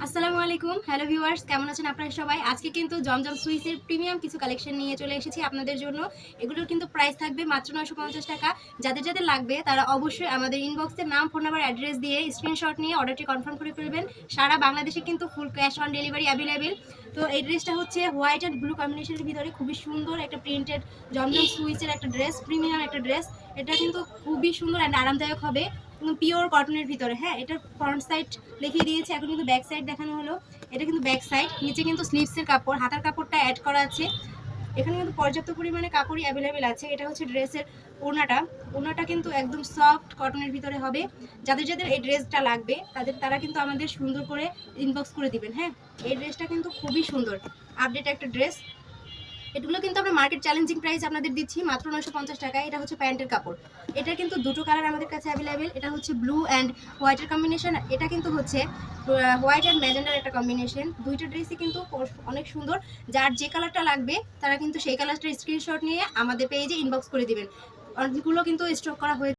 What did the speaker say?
আসসালামু আলাইকুম, hello viewers, কেমন আছেন আপনারা সবাই? আজকে কিন্তু জমজম সুইসের প্রিমিয়াম কিছু কালেকশন নিয়ে চলে এসেছি আপনাদের জন্য। এগুলোর কিন্তু প্রাইস থাকবে মাত্র 950 টাকা। যাদের যাদের লাগবে তারা অবশ্যই আমাদের ইনবক্সে নাম, ফোন নাম্বার, অ্যাড্রেস দিয়ে স্ক্রিনশট নিয়ে অর্ডারটি কনফার্ম করে ফেলবেন। সারা বাংলাদেশে কিন্তু full cash on delivery available. তো এই ড্রেসটা হচ্ছে হোয়াইট অ্যান্ড ব্লু কম্বিনেশনের ভিতরে খুবই সুন্দর একটা প্রিন্টেড জমজম সুইসের একটা ড্রেস, প্রিমিয়াম একটা ড্রেস। এটা কিন্তু খুবই সুন্দর অ্যান্ড আরামদায়ক হবে, পিওর কটনের ভিতরে। হ্যাঁ, এটা ফ্রন্ট সাইড দেখিয়ে দিয়েছে, এখন কিন্তু ব্যাক সাইড দেখানো হলো। এটা কিন্তু ব্যাক সাইড, নিচে কিন্তু স্লিভসের কাপড়, হাতার কাপড়টা অ্যাড করা আছে। এখানে কিন্তু পর্যাপ্ত পরিমাণে কাপড়ই অ্যাভেলেবেল আছে। এটা হচ্ছে ড্রেসের ওড়নাটা কিন্তু একদম সফট কটনের ভিতরে হবে। যাদের যাদের এই ড্রেসটা লাগবে তারা কিন্তু আমাদের সুন্দর করে ইনবক্স করে দিবেন। হ্যাঁ, এই ড্রেসটা কিন্তু খুবই সুন্দর, আপডেট একটা ড্রেস। এগুলো কিন্তু আমরা মার্কেট চ্যালেঞ্জিং প্রাইস আপনাদের দিচ্ছি মাত্র 950 টাকায়। এটা হচ্ছে প্যান্টের কাপড়। এটা কিন্তু দুটো কালার আমাদের কাছে অ্যাভেলেবেল। এটা হচ্ছে ব্লু অ্যান্ড হোয়াইটের কম্বিনেশন, এটা কিন্তু হচ্ছে হোয়াইট অ্যান্ড ম্যাজেন্ডার একটা কম্বিনেশন। দুইটা ড্রেসই কিন্তু অনেক সুন্দর। যার যে কালারটা লাগবে তারা কিন্তু সেই কালারটার স্ক্রিনশট নিয়ে আমাদের পেজে ইনবক্স করে দিবেন। অনেকগুলো কিন্তু স্টক করা হয়েছে।